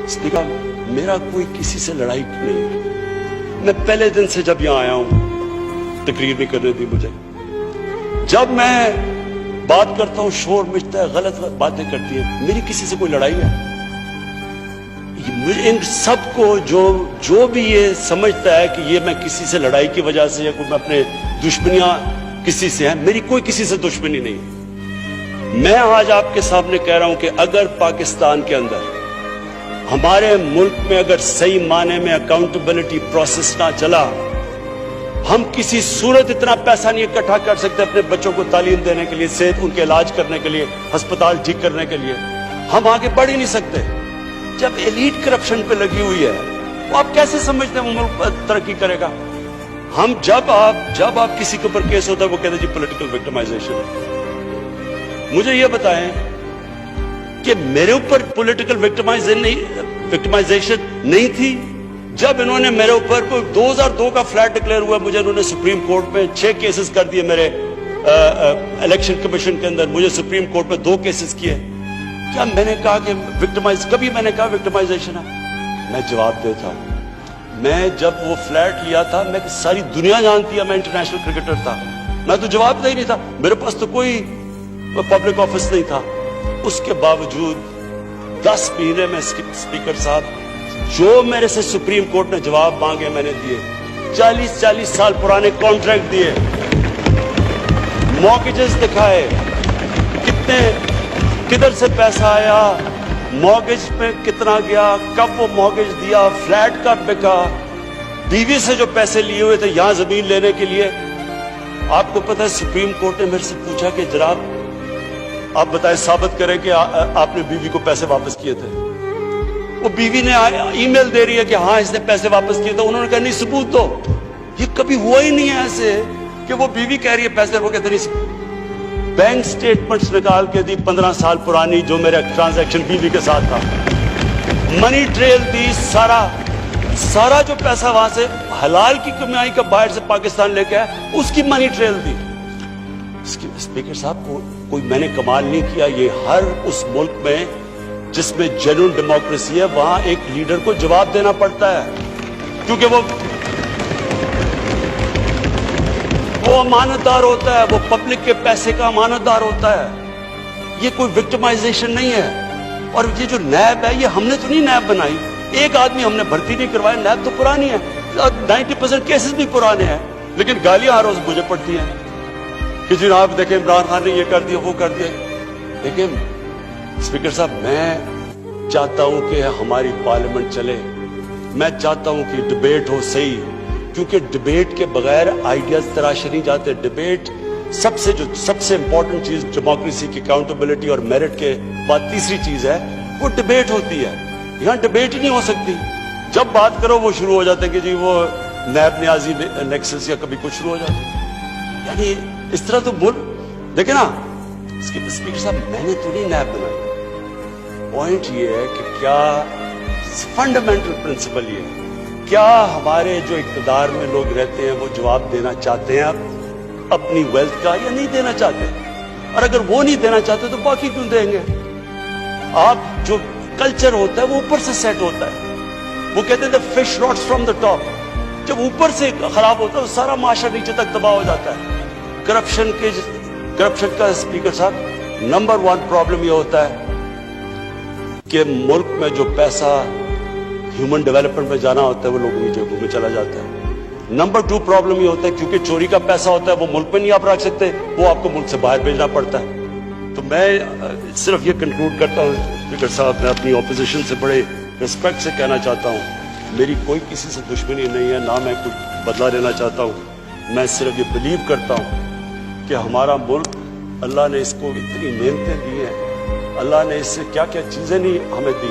Speaker, मेरा कोई किसी से लड़ाई नहीं। मैं पहले दिन से जब यहां आया हूं, तकरीर नहीं करने दी मुझे। जब मैं बात करता हूं शोर मचता है, गलत बातें करती है। मेरी किसी से कोई लड़ाई है? इन सबको जो भी ये समझता है कि ये मैं किसी से लड़ाई की वजह से या कोई मैं अपने दुश्मनियां किसी से हैं, मेरी कोई किसी से दुश्मनी नहीं। मैं आज आपके सामने कह रहा हूं कि अगर पाकिस्तान के अंदर, हमारे मुल्क में अगर सही माने में अकाउंटेबिलिटी प्रोसेस ना चला, हम किसी सूरत इतना पैसा नहीं इकट्ठा कर सकते अपने बच्चों को तालीम देने के लिए, सेहत उनके इलाज करने के लिए, अस्पताल ठीक करने के लिए। हम आगे बढ़ ही नहीं सकते। जब एलीट करप्शन पे लगी हुई है, वो आप कैसे समझते हैं वो मुल्क तरक्की करेगा? हम जब आप किसी के ऊपर केस होता है, वो कहते हैं जी पॉलिटिकल विक्टिमाइजेशन है। मुझे ये बताएं कि मेरे ऊपर पॉलिटिकल विक्टिमाइजेशन नहीं थी जब इन्होंने मेरे ऊपर 2002 का फ्लैट डिक्लेयर हुआ, मुझे इन्होंने सुप्रीम कोर्ट में 6 केसेस कर दिए। मेरे इलेक्शन कमीशन के अंदर मुझे सुप्रीम कोर्ट में 2 केसेस किए। क्या मैंने कहा कि कभी मैंने कहा विक्टिमाइजेशन है? मैं जवाब देता हूं। मैं जब वो फ्लैट लिया था, मैं सारी दुनिया जानती है मैं इंटरनेशनल क्रिकेटर था, मैं तो जवाब दे ही नहीं था। मेरे पास तो कोई पब्लिक ऑफिस नहीं था। उसके बावजूद 10 महीने में स्पीकर साहब, जो मेरे से सुप्रीम कोर्ट ने जवाब मांगे मैंने दिए। 40 साल पुराने कॉन्ट्रैक्ट दिए, मॉर्गेजेस दिखाए, किधर से पैसा आया, मॉर्गेज पे कितना गया, कब वो मॉर्गेज दिया, फ्लैट कब बिका, बीवी से जो पैसे लिए हुए थे यहां जमीन लेने के लिए। आपको पता है सुप्रीम कोर्ट ने मेरे से पूछा कि जनाब आप बताएं, साबित करें कि आपने बीवी को पैसे वापस किए थे। वो बीवी ने ईमेल दे रही है कि हाँ इसने पैसे वापस किए थे। उन्होंने कहा नहीं सबूत दो। ये कभी हुआ ही नहीं है ऐसे कि वो बीवी कह रही है पैसे, वो कहते नहीं। बैंक स्टेटमेंट्स निकाल के दी 15 साल पुरानी, जो मेरा ट्रांजैक्शन बीवी के साथ था। मनी ट्रेल दी, सारा जो पैसा वहां से हलाल की कमाई का बाहर से पाकिस्तान लेके आया, उसकी मनी ट्रेल दी। स्पीकर साहब, कोई मैंने कमाल नहीं किया। ये हर उस मुल्क में जिसमें जेन्युइन डेमोक्रेसी है, वहां एक लीडर को जवाब देना पड़ता है, क्योंकि वो अमानतदार होता है, वो पब्लिक के पैसे का अमानतदार होता है। ये कोई विक्टिमाइजेशन नहीं है। और ये जो नैब है, ये हमने तो नहीं नैब बनाई। एक आदमी हमने भर्ती नहीं करवाया। नैब तो पुरानी है, 90% केसेस भी पुराने हैं, लेकिन गालियां हर रोज मुझे पड़ती हैं कि जी आप देखें इमरान खान ने ये कर दिया, वो कर दिया। लेकिन स्पीकर साहब, मैं चाहता हूं कि हमारी पार्लियामेंट चले। मैं चाहता हूं कि डिबेट हो सही, क्योंकि डिबेट के बगैर आइडियाज तराशे नहीं जाते। डिबेट सबसे इंपॉर्टेंट चीज डेमोक्रेसी की अकाउंटेबिलिटी और मेरिट के बाद तीसरी चीज है, वो डिबेट होती है। यहां डिबेट ही नहीं हो सकती। जब बात करो वो शुरू हो जाते हैं कि जी वो नैब न्याजी नेक्सस या कभी कुछ शुरू हो जाता है। यानी इस तरह तो बोल देखे ना स्पीकर साहब, मैंने तो नहीं नैब बनाई। पॉइंट ये है कि क्या फंडामेंटल प्रिंसिपल ये है, क्या हमारे जो इक़्तिदार में लोग रहते हैं वो जवाब देना चाहते हैं अपनी वेल्थ का, या नहीं देना चाहते? और अगर वो नहीं देना चाहते तो बाकी क्यों देंगे? आप जो कल्चर होता है वो ऊपर से सेट होता है। वो कहते हैं fish rots from the top. जब ऊपर से खराब होता है तो सारा माशरा नीचे तक तबाह हो जाता है। करप्शन का स्पीकर साहब नंबर 1 प्रॉब्लम ये होता है कि मुल्क में जो पैसा ह्यूमन डेवलपमेंट में जाना होता है वो लोगों की जेबों में चला जाता है। नंबर 2 प्रॉब्लम ये होता है क्योंकि चोरी का पैसा होता है वो मुल्क में नहीं आप रख सकते, वो आपको मुल्क से बाहर भेजना पड़ता है। तो मैं सिर्फ ये कंक्लूड करता हूँ स्पीकर साहब, मैं अपनी ऑपोजिशन से बड़े रिस्पेक्ट से कहना चाहता हूँ, मेरी कोई किसी से दुश्मनी नहीं है, ना मैं कुछ बदला लेना चाहता हूँ। मैं सिर्फ ये बिलीव करता हूँ कि हमारा मुल्क, अल्लाह ने इसको इतनी नेमतें दी हैं, अल्लाह ने इससे क्या क्या चीजें नहीं हमें दी,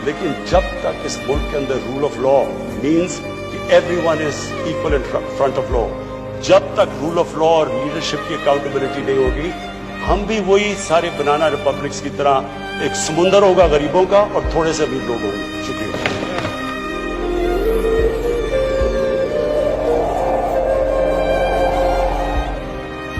लेकिन जब तक इस मुल्क के अंदर रूल ऑफ लॉ मीन्स कि everyone is equal in front of law, जब तक रूल ऑफ लॉ और लीडरशिप की अकाउंटेबिलिटी नहीं होगी, हम भी वही सारे बनाना रिपब्लिक्स की तरह एक समुंदर होगा गरीबों का और थोड़े से अमीर लोग होंगे।